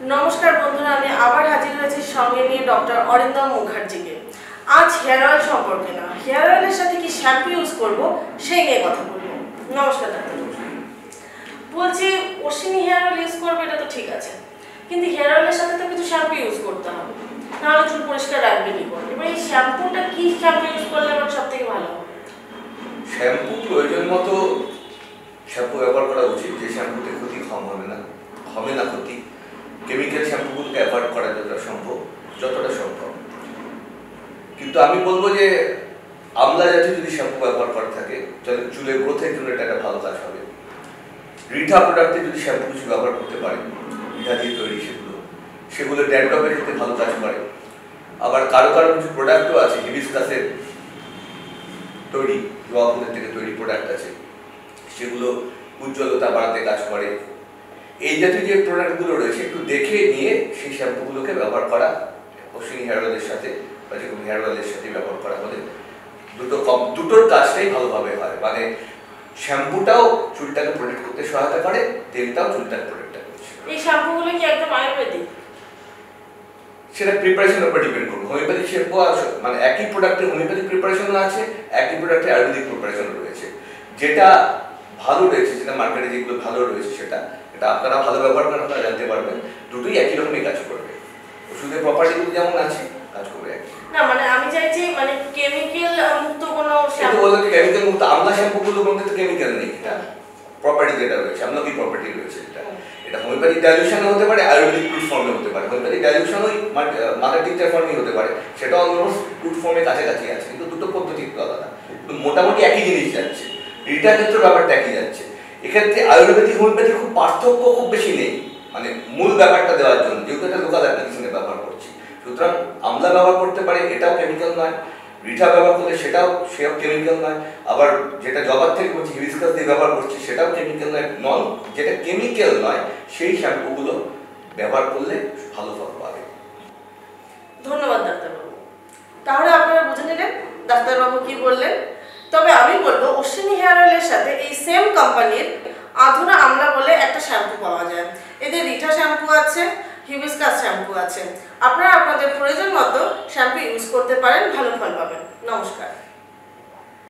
নমস্কার বন্ধুরা, আমি আবার হাজির হয়েছি সঙ্গে নিয়ে ডক্টর অরিন্দম মুখার্জিকে। আজ হেয়ার অয়েল সম্পর্কে না, হেয়ার অয়েলের সাথে কি শ্যাম্পু ইউজ করব সেই নিয়ে কথা বলবো। নমস্কার ডাক্তার। বলছি অশ্বিনী হেয়ার অয়েল ইউজ করবে, এটা তো ঠিক আছে, কিন্তু হেয়ার অয়েলের সাথে তো কিছু শ্যাম্পু ইউজ করতে হবে, নাহলে চুল পরিষ্কার রাখবে কি করে? এবার এই শ্যাম্পুটা কি শ্যাম্পু ইউজ করলে আমার সব থেকে ভালো হবে? শ্যাম্পু প্রয়োজন মতো শ্যাম্পু ব্যবহার করা উচিত, যে শ্যাম্পুতে ক্ষতি কম হবে না ক্ষতি। কেমিক্যাল শ্যাম্পুগুলোকে অ্যাভয়েড করা যতটা সম্ভব। কিন্তু আমি বলবো যে আমলা জাতীয় যদি শ্যাম্পু ব্যবহার করা থাকে তাহলে চুলের গ্রোথের জন্য এটা একটা ভালো কাজ হবে। রিঠা প্রোডাক্টে যদি শ্যাম্পু কিছু ব্যবহার করতে পারে, রিঠা দিয়ে তৈরি সেগুলো ড্যান্ড্রফের ক্ষেত্রে ভালো কাজ করে। আবার কারো কিছু প্রোডাক্টও আছে, হিবিস্কাসের তৈরি, জবা ফুলের থেকে তৈরি প্রোডাক্ট আছে, সেগুলো উজ্জ্বলতা বাড়াতে কাজ করে। এই জাতীয় যে প্রোডাক্টগুলো রয়েছে একটু দেখে নিয়ে সেই শ্যাম্পুগুলোকে ব্যবহার করা অশ্বিনী হেয়ার অয়েলের সাথে বা যে কোনো হেয়ার অয়েলের সাথে ব্যবহার করা হলে দুটোর কাজটাই ভালোভাবে হয়। মানে শ্যাম্পুটাও চুলটাকে প্রোটেক্ট করতে সহায়তা করে, তেলটাও চুলটাকে প্রোটেক্ট করছে। এই শ্যাম্পুগুলো কি একদম আয়ুর্বেদিক? সেটা প্রিপারেশনের উপর ডিপেন্ড করবে। হোমিওপ্যাথি শ্যাম্পু মানে একই প্রোডাক্টের হোমিওপ্যাথি প্রিপারেশনও আছে, একই প্রোডাক্টে আয়ুর্বেদিক প্রিপারেশন রয়েছে। যেটা ভালো রয়েছে, যেটা মার্কেটে যেগুলো ভালো রয়েছে সেটা আপনারা ভালো ব্যবহার করেন, আপনারা জানতে পারবেন। দুটোই একই রকমই কাজ করবে, ওষুধের প্রপার্টিগুলো যেমন আছে কাজ করবে একই। না মানে আমি চাইছি মানে কেমিক্যাল মুক্ত কোনো শ্যাম্পু। বলতে কেমিক্যাল মুক্ত আমলা শ্যাম্পুগুলোর মধ্যে তো কেমিক্যাল নেই, এটা প্রপার্টি যেটা রয়েছে, আমলা কি প্রপার্টি রয়েছে, এটা হোমিওপ্যাথি ডাইলিউশনে হতে পারে, আয়ুর্বেদিক ফ্রুট ফর্মে হতে পারে। হোমিওপ্যাথি ডাইলিউশন ওই মাদার টিচার ফর্মে হতে পারে, সেটা অলমোস্ট ফ্রুট ফর্মের কাছাকাছি আছে, কিন্তু দুটো পদ্ধতি একটু আলাদা, কিন্তু মোটামুটি একই জিনিস যাচ্ছে। রিটার ক্ষেত্রে ব্যাপারটা একই যাচ্ছে। এক্ষেত্রে আয়ুর্বেদিক হোমিওপ্যাথি খুব পার্থক্য খুব বেশি নেই, মানে মূল ব্যাপারটা দেওয়ার জন্য, যেহেতু একটা লোকাল অ্যাপ্লিকেশনে ব্যবহার করছি। সুতরাং আমলা ব্যবহার করতে পারে, এটাও কেমিক্যাল নয়। রিঠা ব্যবহার করলে সেও কেমিক্যাল নয়। আবার যেটা জবার থেকে করছি, হিবিস্কাস দিয়ে ব্যবহার করছি, সেটাও কেমিক্যাল নয়। যেটা কেমিক্যাল নয় সেই শ্যাম্পুগুলো ব্যবহার করলে ভালো ফল পাবে। ধন্যবাদ ডাক্তারবাবু। তাহলে আপনারা বুঝে নিলেন ডাক্তারবাবু কি বললেন। তবে আমি বলবো অশ্বিনী হেয়ার অয়েলের সাথে এই সেম কোম্পানির আধুনা আমলা বলে একটা শ্যাম্পু পাওয়া যায়। এদের রিঠা শ্যাম্পু আছে, হিবিস্কাস শ্যাম্পু আছে। আপনারা আপনাদের প্রয়োজন মতো শ্যাম্পু ইউজ করতে পারেন, ভালো ফল পাবেন। নমস্কার।